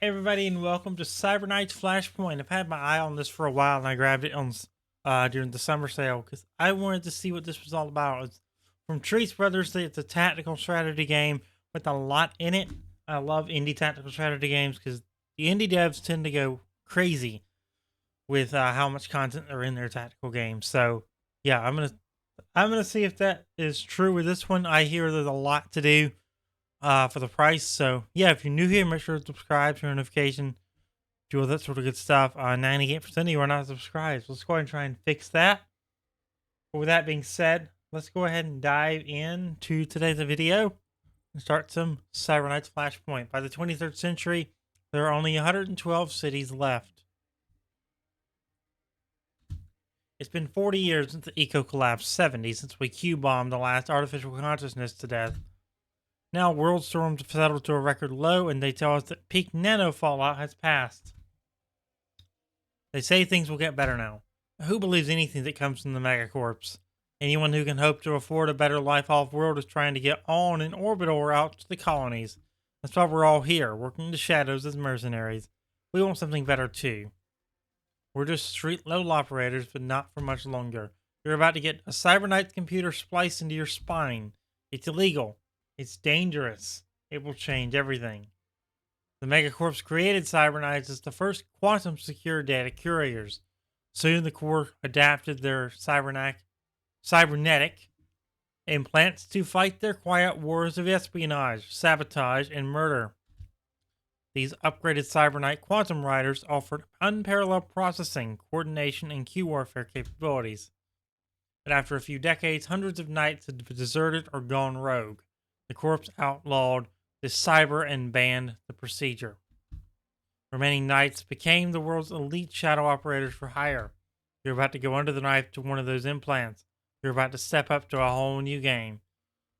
Hey everybody, and welcome to Cyber Flashpoint. I've had my eye on this for a while, and I grabbed it on during the summer sale because I wanted to see what this was all about. It's from Treats Brothers. It's a tactical strategy game with a lot in it. I love indie tactical strategy games because the indie devs tend to go crazy with how much content are in their tactical games. So yeah, I'm gonna see if that is true with this one. I hear there's a lot to do for the price. So yeah, if you're new here, make sure to subscribe, turn on notification, do all that sort of good stuff. 98% of you are not subscribed. So let's go ahead and try and fix that. But with that being said, let's go ahead and dive into today's video and start some Cyber Knights Flashpoint. By the 23rd century, there are only 112 cities left. It's been 40 years since the eco collapse, 70 since we Q-bombed the last artificial consciousness to death. Now world storms have settled to a record low, and they tell us that peak nano fallout has passed. They say things will get better now. Who believes anything that comes from the megacorps? Anyone who can hope to afford a better life off-world is trying to get on an orbital route to the colonies. That's why we're all here, working the shadows as mercenaries. We want something better too. We're just street-level operators, but not for much longer. You're about to get a Cyberknight computer spliced into your spine. It's illegal. It's dangerous. It will change everything. The Megacorps created Cyberknights as the first quantum-secure data couriers. Soon the Corps adapted their cybernetic implants to fight their quiet wars of espionage, sabotage, and murder. These upgraded Cyberknight quantum riders offered unparalleled processing, coordination, and Q-warfare capabilities. But after a few decades, hundreds of knights had deserted or gone rogue. The Corps outlawed the cyber and banned the procedure. Remaining knights became the world's elite shadow operators for hire. You're about to go under the knife to one of those implants. You're about to step up to a whole new game.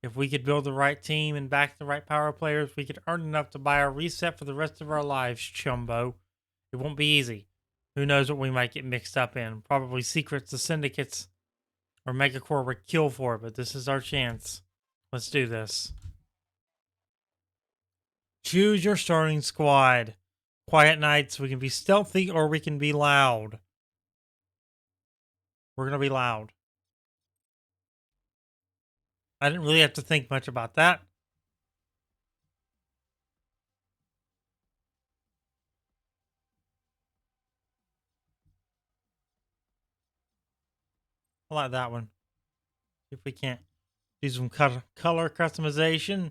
If we could build the right team and back the right power players, we could earn enough to buy a reset for the rest of our lives, chumbo. It won't be easy. Who knows what we might get mixed up in? Probably secrets the syndicates or Megacorp would kill for, but this is our chance. Let's do this. Choose your starting squad. Quiet nights, we can be stealthy or we can be loud. We're going to be loud. I didn't really have to think much about that. I like that one. See if we can't do some color customization.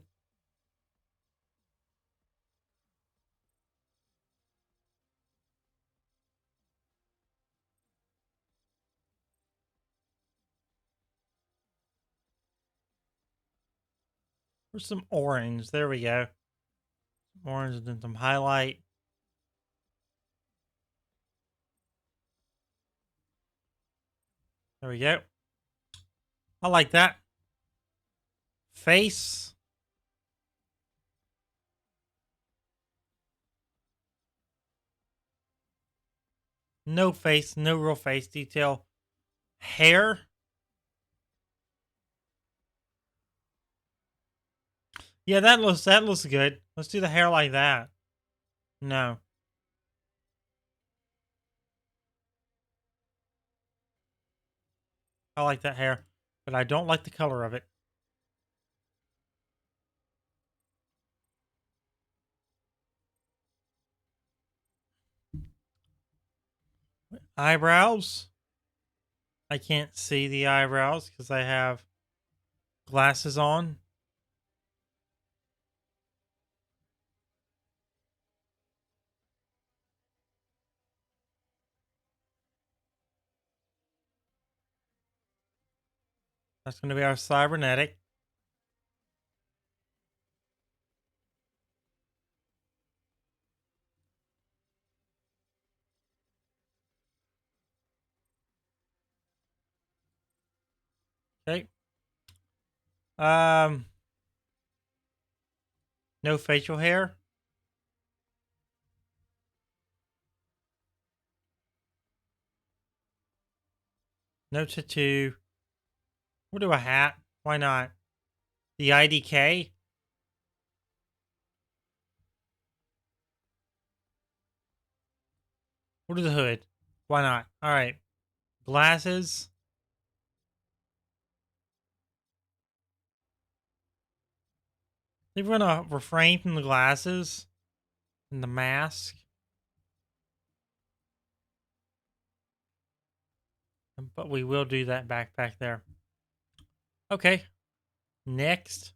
There's some orange. There we go. Some orange and then some highlight. There we go. I like that. Face. No face, no real face detail. Hair. Yeah, that looks good. Let's do the hair like that. No. I like that hair, but I don't like the color of it. Eyebrows. I can't see the eyebrows because I have glasses on. That's going to be our cybernetic. Okay. No facial hair. No tattoo. We'll do a hat. Why not? The IDK. We'll do the hood. Why not? All right. Glasses. I think we're gonna refrain from the glasses and the mask, but we will do that backpack there. Okay. Next.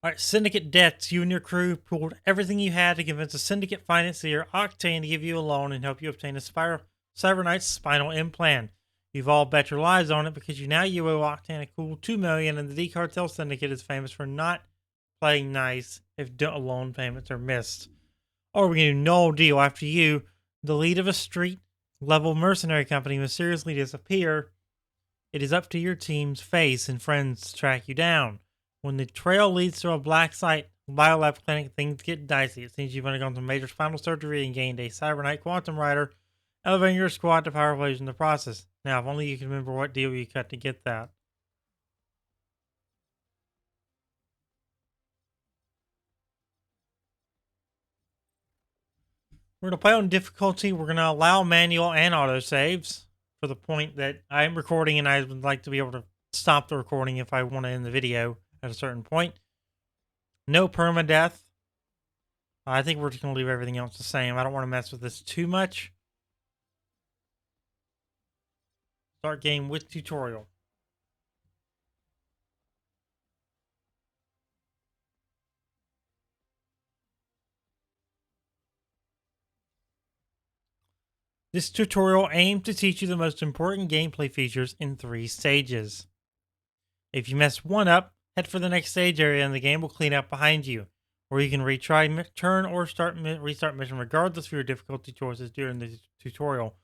All right, syndicate debts. You and your crew pooled everything you had to convince a syndicate financier, Octane, to give you a loan and help you obtain a Cyberknight's spinal implant. You've all bet your lives on it because you owe Octane a cool $2 million, and the D Cartel Syndicate is famous for not playing nice if loan payments are missed. Or we can do no deal after you, the lead of a street level mercenary company, mysteriously disappear. It is up to your team's face and friends to track you down. When the trail leads to a black site, biolab clinic, things get dicey. It seems you've undergone some major spinal surgery and gained a Cyberknight Quantum Rider, elevating your squad to power plays in the process. Now, if only you can remember what deal you cut to get that. We're going to play on difficulty. We're going to allow manual and auto saves for the point that I'm recording and I would like to be able to stop the recording if I want to end the video at a certain point. No permadeath. I think we're just going to leave everything else the same. I don't want to mess with this too much. Start game with tutorial. This tutorial aims to teach you the most important gameplay features in 3 stages. If you mess one up, head for the next stage area and the game will clean up behind you. Or you can retry turn or restart mission regardless of your difficulty choices during the tutorial.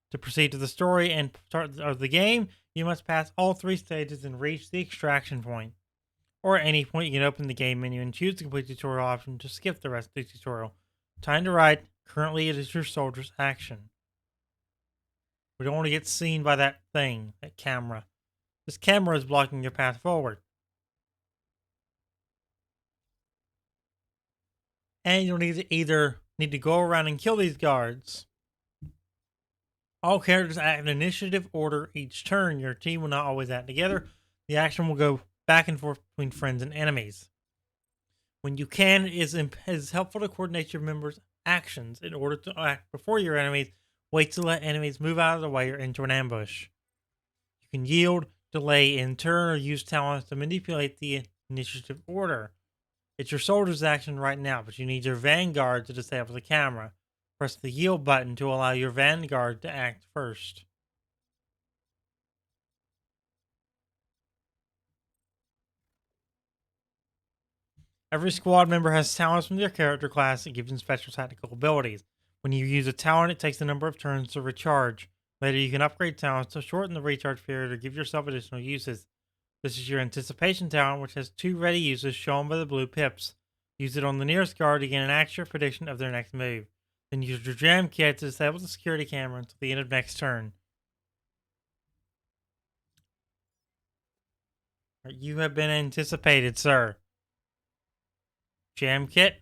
To proceed to the story and start of the game, you must pass all 3 stages and reach the extraction point. Or at any point, you can open the game menu and choose the complete tutorial option to skip the rest of the tutorial. Time to ride. Currently, it is your soldier's action. We don't want to get seen by that thing, that camera. This camera is blocking your path forward. And you'll either need to go around and kill these guards. All characters act in initiative order each turn. Your team will not always act together. The action will go back and forth between friends and enemies. When you can, it is helpful to coordinate your members' actions in order to act before your enemies. Wait to let enemies move out of the way or enter an ambush. You can yield, delay, in turn, or use talents to manipulate the initiative order. It's your soldier's action right now, but you need your vanguard to disable the camera. Press the yield button to allow your vanguard to act first. Every squad member has talents from their character class that give them special tactical abilities. When you use a talent, it takes a number of turns to recharge. Later, you can upgrade talents to shorten the recharge period or give yourself additional uses. This is your anticipation talent, which has 2 ready uses shown by the blue pips. Use it on the nearest guard to gain an accurate prediction of their next move. Then use your jam kit to disable the security camera until the end of next turn. You have been anticipated, sir. Jam kit.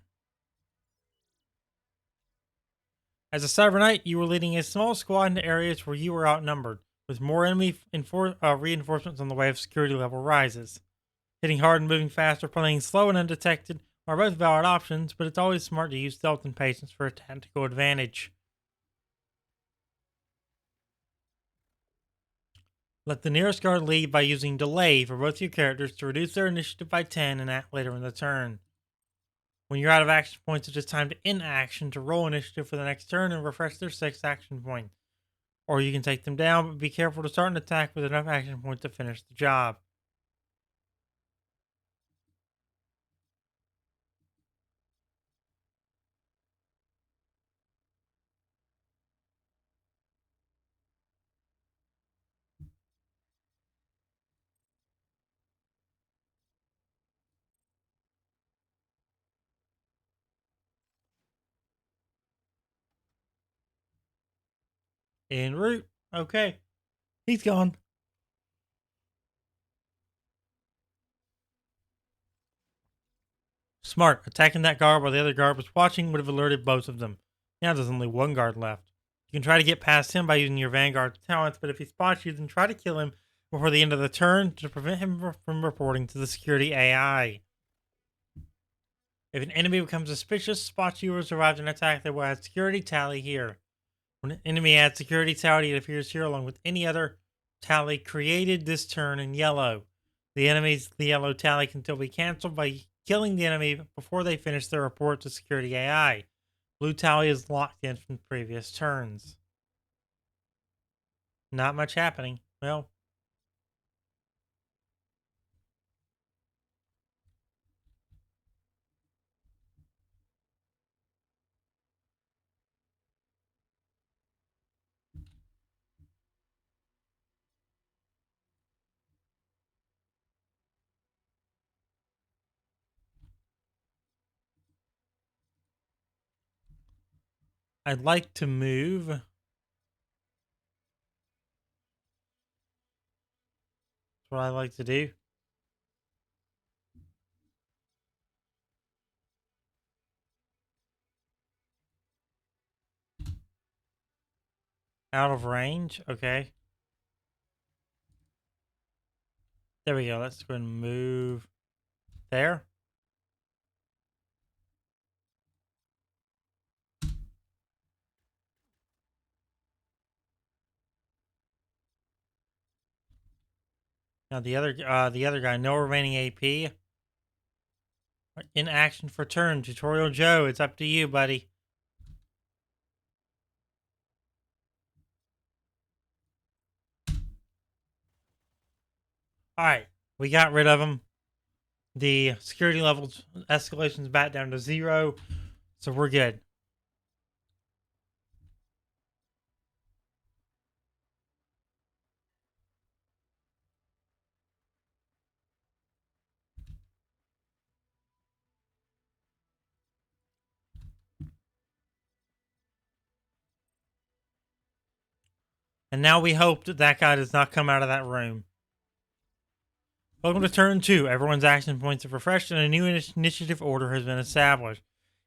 As a Cyber Knight, you were leading a small squad into areas where you were outnumbered, with more enemy reinforcements on the way of security level rises. Hitting hard and moving fast or playing slow and undetected are both valid options, but it's always smart to use stealth and patience for a tactical advantage. Let the nearest guard lead by using delay for both your characters to reduce their initiative by 10 and act later in the turn. When you're out of action points, it is time to end action to roll initiative for the next turn and refresh their 6th action point. Or you can take them down, but be careful to start an attack with enough action points to finish the job. En route. Okay. He's gone. Smart. Attacking that guard while the other guard was watching would have alerted both of them. Now there's only one guard left. You can try to get past him by using your Vanguard talents, but if he spots you, then try to kill him before the end of the turn to prevent him from reporting to the security AI. If an enemy becomes suspicious, spots you or survives an attack, they will add security tally here. When an enemy adds security tally, it appears here along with any other tally created this turn in yellow. The yellow tally can still be canceled by killing the enemy before they finish their report to security AI. Blue tally is locked in from previous turns. Not much happening. Well, I'd like to move. That's what I like to do. Out of range. Okay. There we go. Let's go and move there. Now the other guy, no remaining AP. In action for turn. Tutorial Joe, it's up to you, buddy. Alright, we got rid of him. The security levels escalation's back down to 0, so we're good. And now we hope that that guy does not come out of that room. Welcome to turn 2. Everyone's action points have refreshed and a new initiative order has been established.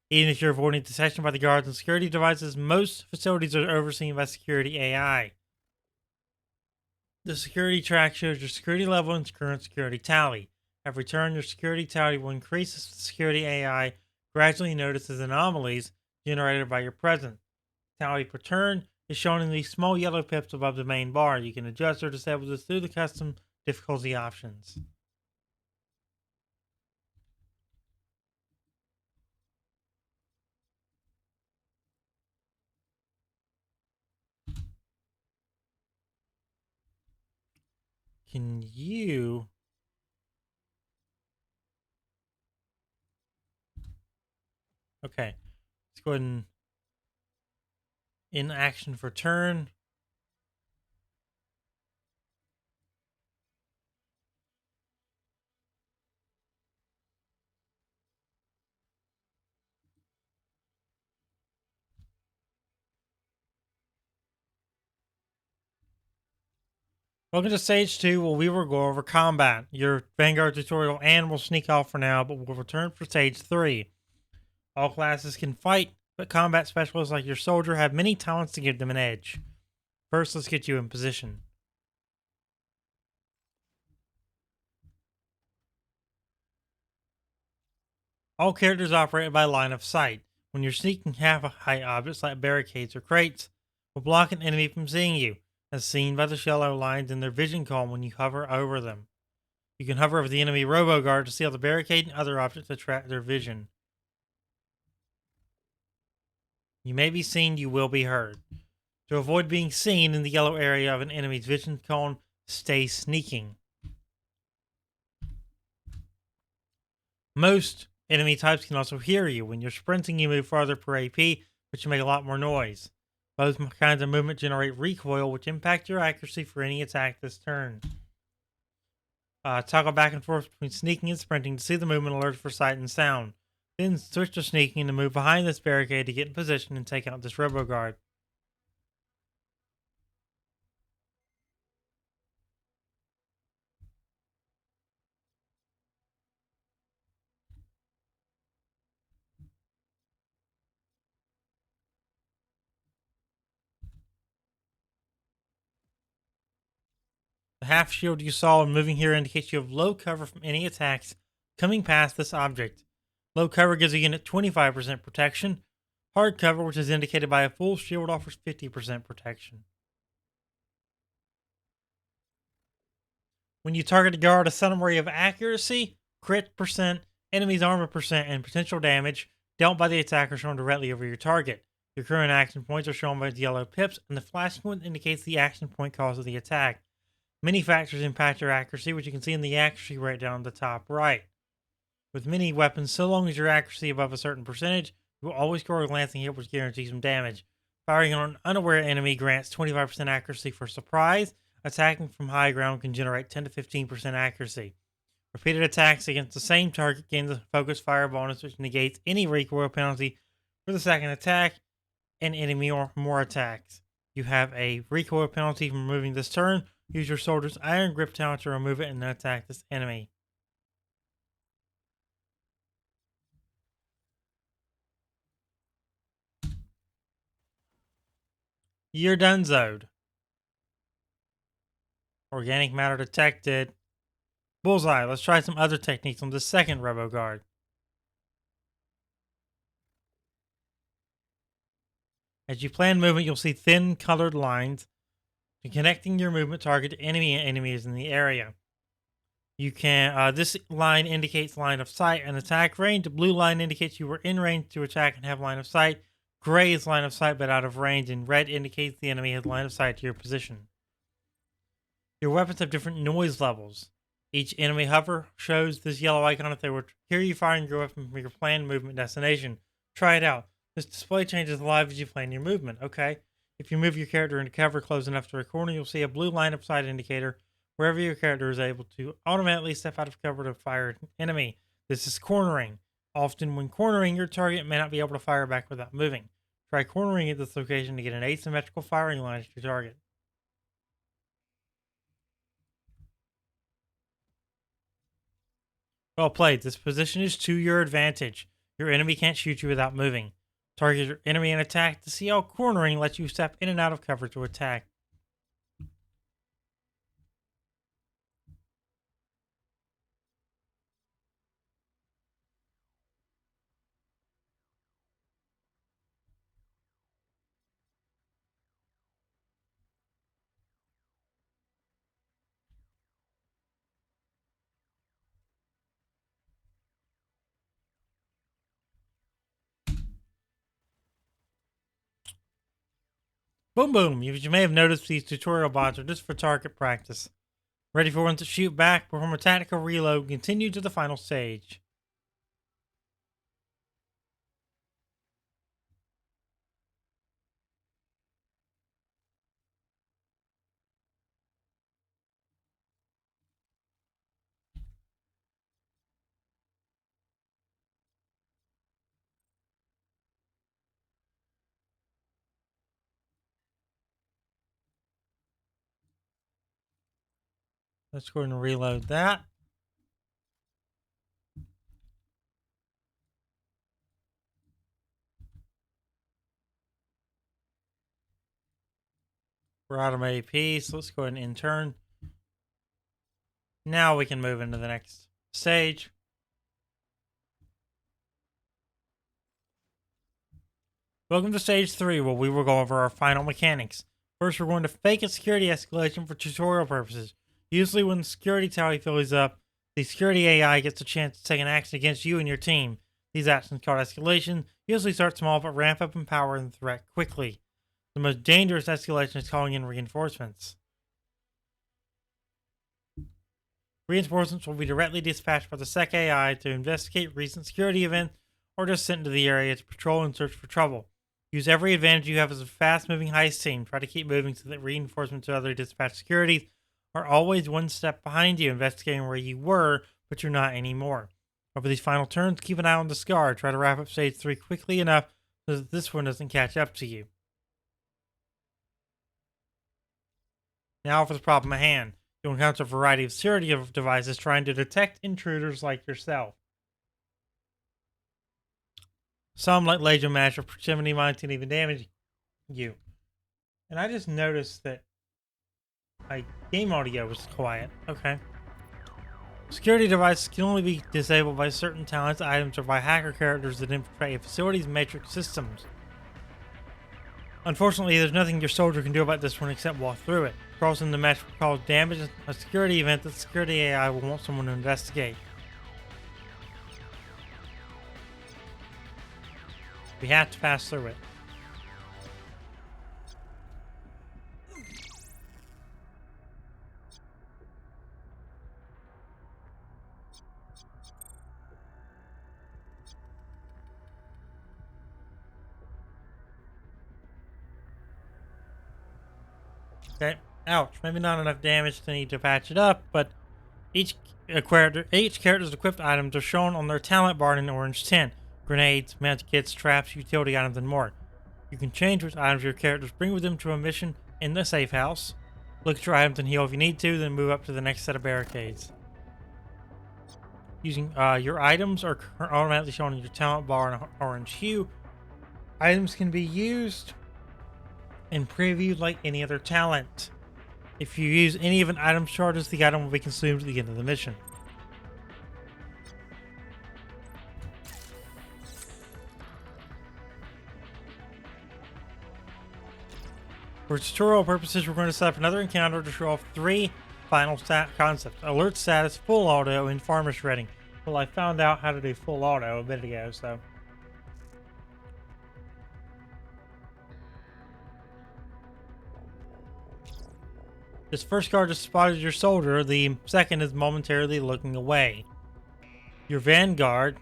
Even if you're avoiding detection by the guards and security devices, most facilities are overseen by security AI. The security track shows your security level and current security tally. Every turn, your security tally will increase as the security AI gradually notices anomalies generated by your presence. Tally per turn is shown in these small yellow pips above the main bar. You can adjust or disable this through the custom difficulty options. Can you... Okay, let's go ahead and in action for turn. Welcome to stage 2, where we will go over combat. Your Vanguard tutorial and will sneak off for now, but we'll return for stage 3. All classes can fight, but combat specialists like your soldier have many talents to give them an edge. First, let's get you in position. All characters operate by line of sight. When you're sneaking, half-height objects like barricades or crates will block an enemy from seeing you, as seen by the yellow lines in their vision column when you hover over them. You can hover over the enemy robo-guard to see how the barricade and other objects attract their vision. You may be seen, you will be heard. To avoid being seen in the yellow area of an enemy's vision cone, stay sneaking. Most enemy types can also hear you. When you're sprinting, you move farther per AP, which make a lot more noise. Both kinds of movement generate recoil, which impact your accuracy for any attack this turn. Toggle back and forth between sneaking and sprinting to see the movement alerts for sight and sound. Then switch to sneaking to move behind this barricade to get in position and take out this robo-guard. The half shield you saw and moving here indicates you have low cover from any attacks coming past this object. Low cover gives a unit 25% protection. Hard cover, which is indicated by a full shield, offers 50% protection. When you target a guard, a summary of accuracy, crit percent, enemy's armor percent, and potential damage dealt by the attacker shown directly over your target. Your current action points are shown by the yellow pips, and the flashpoint indicates the action point cost of the attack. Many factors impact your accuracy, which you can see in the accuracy rate down the top right. With many weapons, so long as your accuracy above a certain percentage, you will always score a glancing hit which guarantees some damage. Firing on an unaware enemy grants 25% accuracy for surprise. Attacking from high ground can generate 10 to 15% accuracy. Repeated attacks against the same target gain the focus fire bonus, which negates any recoil penalty for the second attack and enemy or more attacks. You have a recoil penalty from removing this turn. Use your soldier's iron grip talent to remove it and then attack this enemy. You're donezoed. Organic matter detected. Bullseye. Let's try some other techniques on the second RoboGuard. As you plan movement, you'll see thin colored lines connecting your movement target to enemy and enemies in the area. You can this line indicates line of sight and attack range. The blue line indicates you were in range to attack and have line of sight. Gray is line of sight but out of range, and red indicates the enemy has line of sight to your position. Your weapons have different noise levels. Each enemy hover shows this yellow icon if they were to hear you firing your weapon from your planned movement destination. Try it out. This display changes live as you plan your movement. Okay. If you move your character into cover close enough to a corner, you'll see a blue line of sight indicator wherever your character is able to automatically step out of cover to fire an enemy. This is cornering. Often when cornering, your target may not be able to fire back without moving. Try cornering at this location to get an asymmetrical firing line at your target. Well played. This position is to your advantage. Your enemy can't shoot you without moving. Target your enemy and attack to see how cornering lets you step in and out of cover to attack. Boom boom! You may have noticed these tutorial bots are just for target practice. Ready for one to shoot back, perform a tactical reload, continue to the final stage. Let's go ahead and reload that. We're out of AP, so let's go ahead and intern. Now we can move into the next stage. Welcome to stage 3, where we will go over our final mechanics. First, we're going to fake a security escalation for tutorial purposes. Usually when the security tally fills up, the security AI gets a chance to take an action against you and your team. These actions, called escalation, usually start small but ramp up in power and threat quickly. The most dangerous escalation is calling in reinforcements. Reinforcements will be directly dispatched by the SEC AI to investigate recent security events or just sent into the area to patrol and search for trouble. Use every advantage you have as a fast-moving heist team. Try to keep moving so that reinforcements to other dispatched securities are always one step behind you, investigating where you were, but you're not anymore. Over these final turns, keep an eye on the scar. Try to wrap up stage 3 quickly enough so that this one doesn't catch up to you. Now for the problem at hand. You'll encounter a variety of security devices trying to detect intruders like yourself. Some, like laser mash or proximity mines, can even damage you. And I just noticed that My game audio was quiet. Okay. Security devices can only be disabled by certain talents, items, or by hacker characters that infiltrate a facility's matrix systems. Unfortunately, there's nothing your soldier can do about this one except walk through it. Crossing the mesh will cause damage, a security event that security AI will want someone to investigate. We have to pass through it. Okay. Ouch. Maybe not enough damage to need to patch it up, but each character's equipped items are shown on their talent bar in an orange tint. Grenades, med kits, traps, utility items, and more. You can change which items your characters bring with them to a mission in the safe house. Look at your items and heal if you need to, then move up to the next set of barricades. Using your items are automatically shown in your talent bar in an orange hue. Items can be used and previewed like any other talent. If you use any of an item's charges, the item will be consumed at the end of the mission. For tutorial purposes, we're going to set up another encounter to show off 3 final concepts: alert status, full auto, and farmer shredding. Well, I found out how to do full auto a bit ago, so. This first guard just spotted your soldier, the second is momentarily looking away. Your vanguard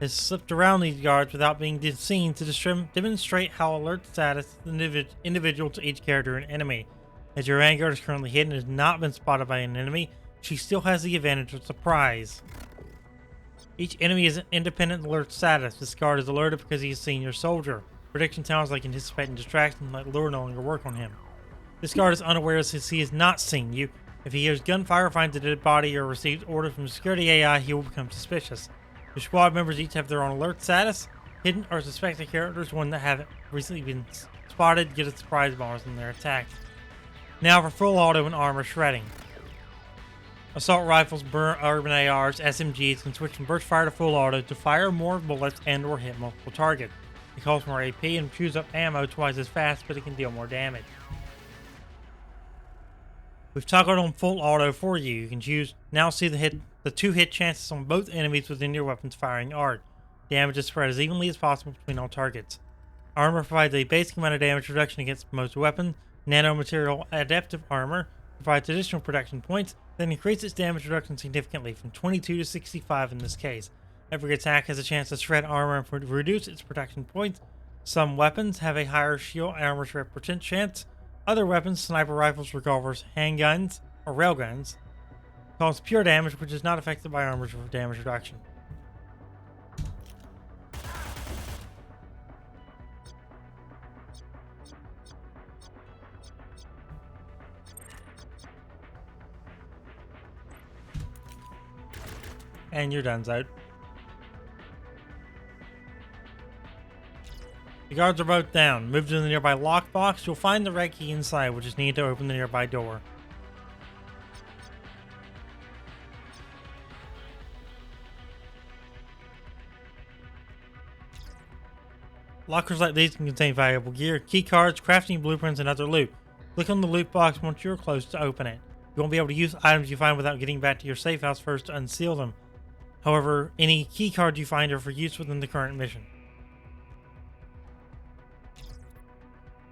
has slipped around these guards without being seen to demonstrate how alert status is individual to each character and enemy. As your vanguard is currently hidden and has not been spotted by an enemy, she still has the advantage of surprise. Each enemy is an independent alert status. This guard is alerted because he has seen your soldier. Prediction sounds like anticipating distraction, like lure no longer work on him. This guard is unaware since he has not seen you. If he hears gunfire, finds a dead body, or receives orders from security AI, he will become suspicious. Your squad members each have their own alert status. Hidden or suspected characters, one that haven't recently been spotted, get a surprise bonus in their attack. Now for full auto and armor shredding. Assault rifles, urban ARs, SMGs can switch from burst fire to full auto to fire more bullets and or hit multiple targets. It costs more AP and chews up ammo twice as fast, but it can deal more damage. We've toggled on full auto for you. You can choose now see the 2 hit chances on both enemies within your weapon's firing arc. Damage is spread as evenly as possible between all targets. Armor provides a basic amount of damage reduction against most weapons. Nanomaterial adaptive armor provides additional protection points, then increases its damage reduction significantly from 22 to 65 in this case. Every attack has a chance to shred armor and reduce its protection points. Some weapons have a higher shield armor shred chance. Other weapons, sniper rifles, revolvers, handguns, or railguns, cause pure damage, which is not affected by armor damage reduction. And you're done, Zod. The guards are both down. Move to the nearby lockbox. You'll find the red key inside, which is needed to open the nearby door. Lockers like these can contain valuable gear, key cards, crafting blueprints, and other loot. Click on the loot box once you're close to open it. You won't be able to use items you find without getting back to your safe house first to unseal them. However, any key cards you find are for use within the current mission.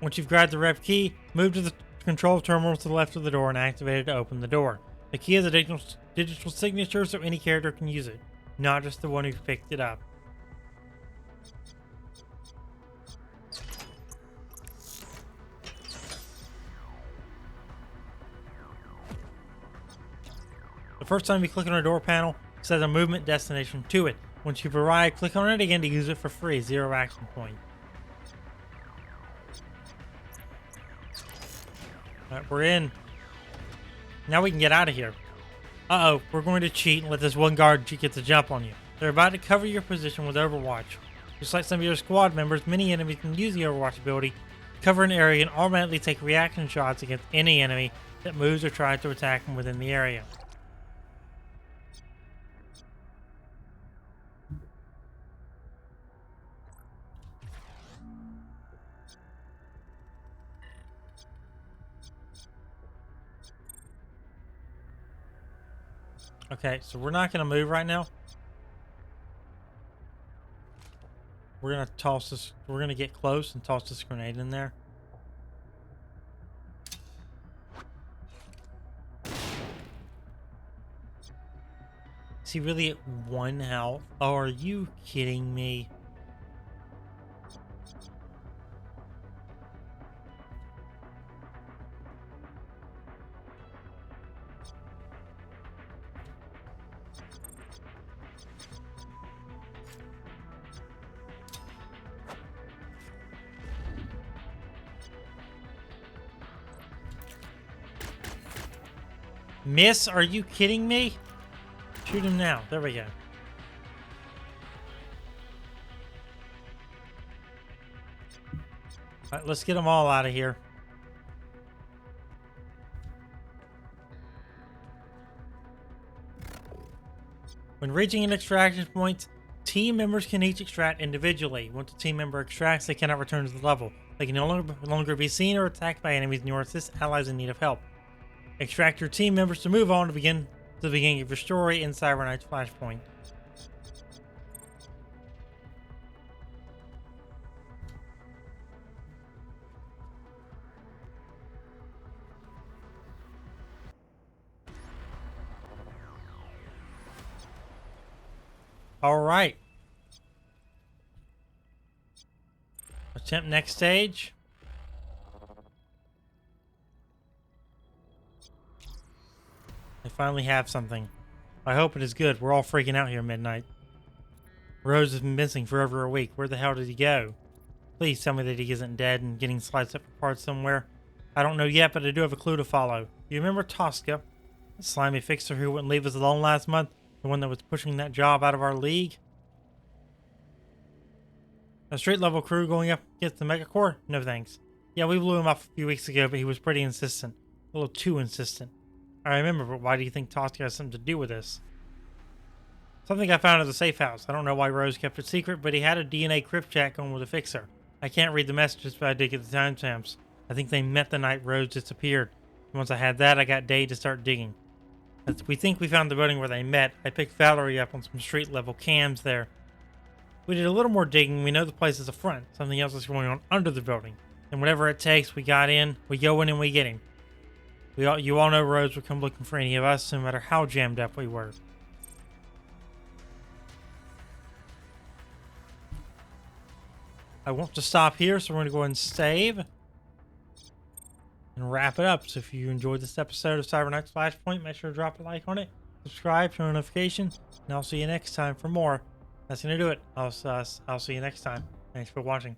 Once you've grabbed the red key, move to the control terminal to the left of the door and activate it to open the door. The key is a digital signature, so any character can use it, not just the one who picked it up. The first time you click on a door panel, it says a movement destination to it. Once you've arrived, click on it again to use it for free, 0 action point. Alright, we're in. Now we can get out of here. Uh-oh, we're going to cheat and let this one guard get the jump on you. They're about to cover your position with Overwatch. Just like some of your squad members, many enemies can use the Overwatch ability, cover an area, and automatically take reaction shots against any enemy that moves or tries to attack from within the area. Okay, so we're not going to move right now. We're going to toss this. We're going to get close and toss this grenade in there. Is he really at 1 health? Oh, are you kidding me? Miss, are you kidding me? Shoot him now. There we go. All right, let's get them all out of here. When reaching an extraction point, team members can each extract individually. Once a team member extracts, they cannot return to the level. They can no longer be seen or attacked by enemies, nor assist allies in need of help. Extract your team members to move on to the beginning of your story in Cyber Flashpoint. All right. Attempt next stage. I finally have something. I hope it is good. We're all freaking out here midnight. Rose has been missing for over a week. Where the hell did he go? Please tell me that he isn't dead and getting sliced up for parts somewhere. I don't know yet, but I do have a clue to follow. You remember Tosca? The slimy fixer who wouldn't leave us alone last month? The one that was pushing that job out of our league? A street level crew going up against the megacore? No thanks. Yeah, we blew him off a few weeks ago, but he was pretty insistent. A little too insistent. I remember, but why do you think Tosca has something to do with this? Something I found at the safe house. I don't know why Rose kept it secret, but he had a DNA crypt chat going with the fixer. I can't read the messages, but I did get the timestamps. I think they met the night Rose disappeared. Once I had that, I got Dave to start digging. As we think we found the building where they met. I picked Valerie up on some street level cams there. We did a little more digging. We know the place is a front. Something else is going on under the building. And whatever it takes, we got in, we go in and we get him. You all know Rose would come looking for any of us, no matter how jammed up we were. I want to stop here, so we're going to go ahead and save. And wrap it up. So if you enjoyed this episode of Cyber Flashpoint, make sure to drop a like on it. Subscribe, turn on notifications, and I'll see you next time for more. That's going to do it. I'll see you next time. Thanks for watching.